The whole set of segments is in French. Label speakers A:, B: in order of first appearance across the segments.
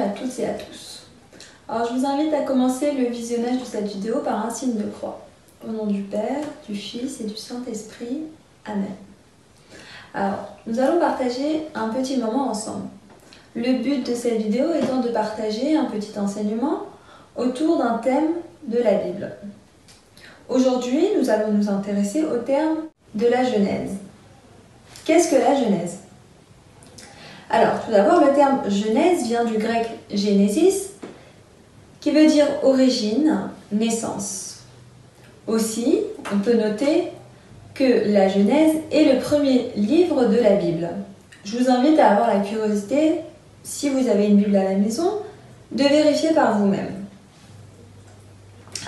A: toutes et à tous. Alors je vous invite à commencer le visionnage de cette vidéo par un signe de croix. Au nom du Père, du Fils et du Saint-Esprit. Amen. Alors, nous allons partager un petit moment ensemble. Le but de cette vidéo étant de partager un petit enseignement autour d'un thème de la Bible. Aujourd'hui, nous allons nous intéresser au terme de la Genèse. Qu'est-ce que la Genèse ? Alors, tout d'abord, le terme Genèse vient du grec Genesis, qui veut dire origine, naissance. Aussi, on peut noter que la Genèse est le premier livre de la Bible. Je vous invite à avoir la curiosité, si vous avez une Bible à la maison, de vérifier par vous-même.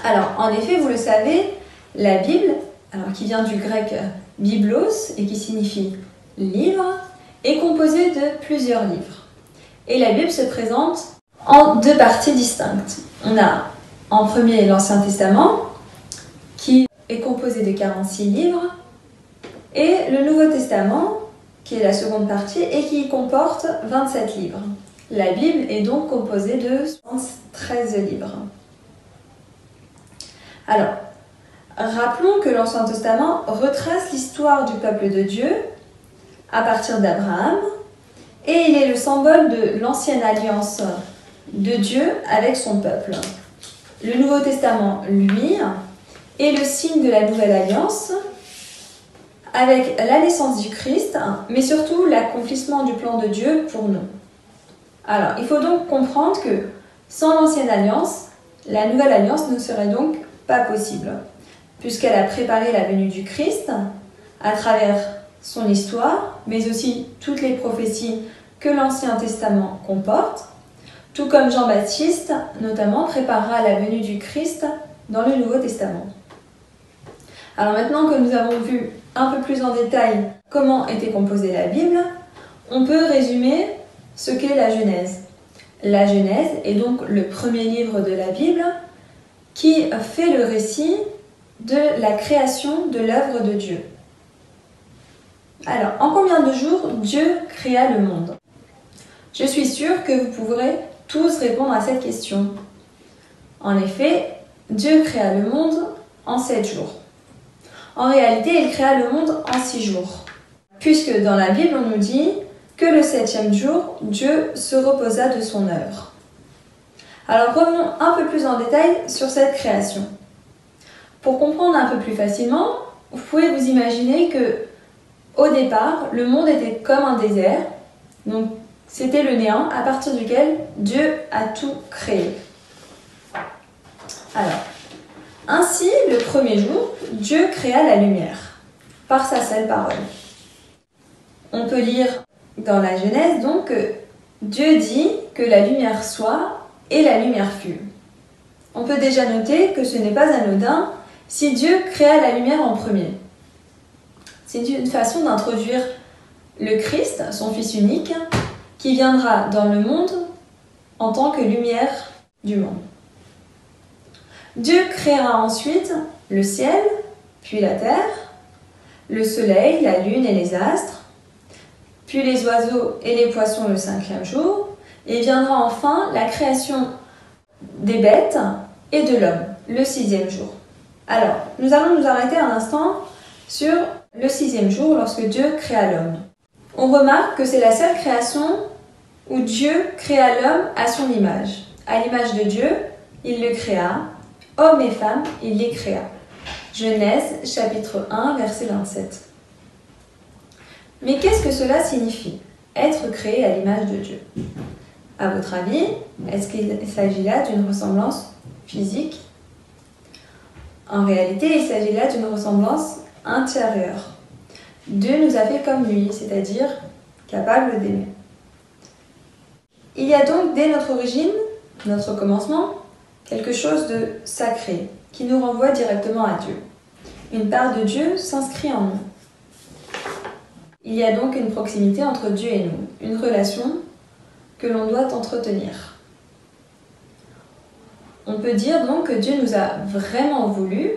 A: Alors, en effet, vous le savez, la Bible, alors qui vient du grec biblos et qui signifie livre, est composée de plusieurs livres. Et la Bible se présente en deux parties distinctes. On a en premier l'Ancien Testament, qui est composé de 46 livres, et le Nouveau Testament, qui est la seconde partie, et qui comporte 27 livres. La Bible est donc composée de 13 livres. Alors, rappelons que l'Ancien Testament retrace l'histoire du peuple de Dieu à partir d'Abraham, et il est le symbole de l'ancienne alliance de Dieu avec son peuple. Le Nouveau Testament, lui, est le signe de la nouvelle alliance avec la naissance du Christ, mais surtout l'accomplissement du plan de Dieu pour nous. Alors, il faut donc comprendre que sans l'ancienne alliance, la nouvelle alliance ne serait donc pas possible, puisqu'elle a préparé la venue du Christ à travers son histoire, mais aussi toutes les prophéties que l'Ancien Testament comporte, tout comme Jean-Baptiste, notamment, préparera la venue du Christ dans le Nouveau Testament. Alors maintenant que nous avons vu un peu plus en détail comment était composée la Bible, on peut résumer ce qu'est la Genèse. La Genèse est donc le premier livre de la Bible qui fait le récit de la création de l'œuvre de Dieu. Alors, en combien de jours Dieu créa le monde ? Je suis sûre que vous pourrez tous répondre à cette question. En effet, Dieu créa le monde en 7 jours. En réalité, il créa le monde en 6 jours, puisque dans la Bible, on nous dit que le 7e jour, Dieu se reposa de son œuvre. Alors revenons un peu plus en détail sur cette création. Pour comprendre un peu plus facilement, vous pouvez vous imaginer que au départ, le monde était comme un désert, donc c'était le néant à partir duquel Dieu a tout créé. Alors, ainsi, le premier jour, Dieu créa la lumière, par sa seule parole. On peut lire dans la Genèse donc que Dieu dit que la lumière soit et la lumière fut. On peut déjà noter que ce n'est pas anodin si Dieu créa la lumière en premier. C'est une façon d'introduire le Christ, son Fils unique, qui viendra dans le monde en tant que lumière du monde. Dieu créera ensuite le ciel, puis la terre, le soleil, la lune et les astres, puis les oiseaux et les poissons le 5e jour, et viendra enfin la création des bêtes et de l'homme, le 6e jour. Alors, nous allons nous arrêter un instant sur le 6e jour lorsque Dieu créa l'homme. On remarque que c'est la seule création où Dieu créa l'homme à son image. À l'image de Dieu, il le créa, hommes et femmes, il les créa. Genèse chapitre 1, verset 27. Mais qu'est-ce que cela signifie, être créé à l'image de Dieu ? À votre avis, est-ce qu'il s'agit là d'une ressemblance physique ? En réalité, il s'agit là d'une ressemblance intérieure. Dieu nous a fait comme lui, c'est-à-dire capable d'aimer. Il y a donc dès notre origine, notre commencement, quelque chose de sacré qui nous renvoie directement à Dieu. Une part de Dieu s'inscrit en nous. Il y a donc une proximité entre Dieu et nous, une relation que l'on doit entretenir. On peut dire donc que Dieu nous a vraiment voulu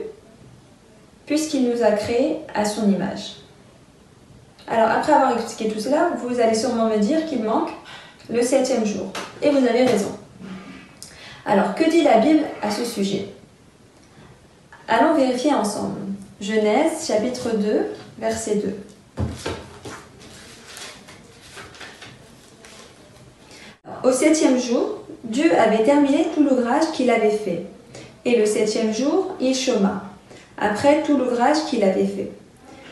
A: puisqu'il nous a créés à son image. Alors après avoir expliqué tout cela, vous allez sûrement me dire qu'il manque le 7e jour. Et vous avez raison. Alors, que dit la Bible à ce sujet? Allons vérifier ensemble. Genèse, chapitre 2, verset 2. Au 7e jour, Dieu avait terminé tout l'ouvrage qu'il avait fait. Et le 7e jour, il chôma, après tout l'ouvrage qu'il avait fait.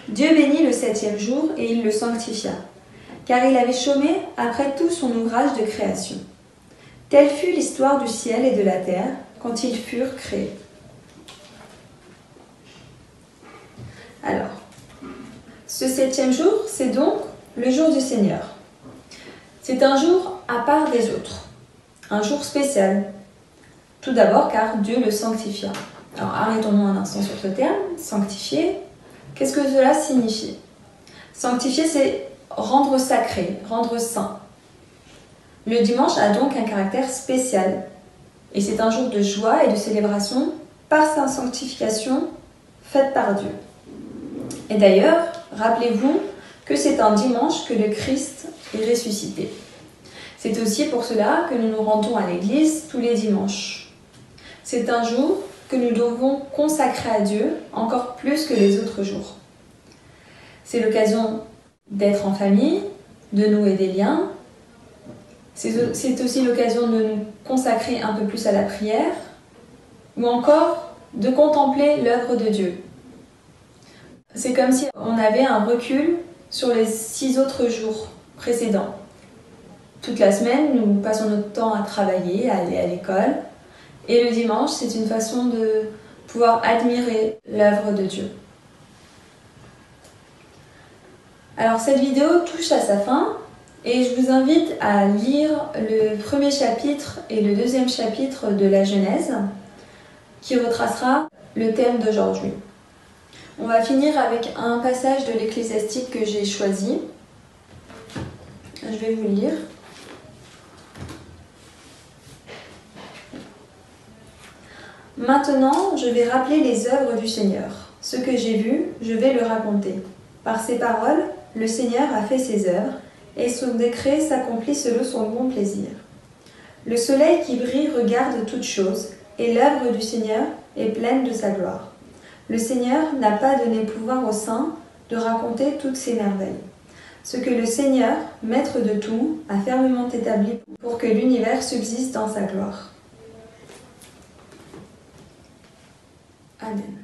A: Dieu bénit le 7e jour et il le sanctifia, car il avait chômé après tout son ouvrage de création. Telle fut l'histoire du ciel et de la terre quand ils furent créés. Alors, ce 7e jour, c'est donc le jour du Seigneur. C'est un jour à part des autres, un jour spécial. Tout d'abord car Dieu le sanctifia. Alors arrêtons-nous un instant sur ce terme, sanctifier. Qu'est-ce que cela signifie? Sanctifier, c'est rendre sacré, rendre saint. Le dimanche a donc un caractère spécial. Et c'est un jour de joie et de célébration par sa sanctification faite par Dieu. Et d'ailleurs, rappelez-vous que c'est un dimanche que le Christ est ressuscité. C'est aussi pour cela que nous nous rendons à l'église tous les dimanches. C'est un jour que nous devons consacrer à Dieu encore plus que les autres jours. C'est l'occasion d'être en famille, de nouer des liens. C'est aussi l'occasion de nous consacrer un peu plus à la prière ou encore de contempler l'œuvre de Dieu. C'est comme si on avait un recul sur les 6 autres jours précédents. Toute la semaine, nous passons notre temps à travailler, à aller à l'école. Et le dimanche, c'est une façon de pouvoir admirer l'œuvre de Dieu. Alors cette vidéo touche à sa fin et je vous invite à lire le premier chapitre et le deuxième chapitre de la Genèse qui retracera le thème d'aujourd'hui. On va finir avec un passage de l'Ecclésiastique que j'ai choisi. Je vais vous le lire. Maintenant, je vais rappeler les œuvres du Seigneur. Ce que j'ai vu, je vais le raconter. Par ces paroles, le Seigneur a fait ses œuvres, et son décret s'accomplit selon son bon plaisir. Le soleil qui brille regarde toutes choses, et l'œuvre du Seigneur est pleine de sa gloire. Le Seigneur n'a pas donné pouvoir aux saints de raconter toutes ses merveilles. Ce que le Seigneur, maître de tout, a fermement établi pour que l'univers subsiste dans sa gloire. Amen.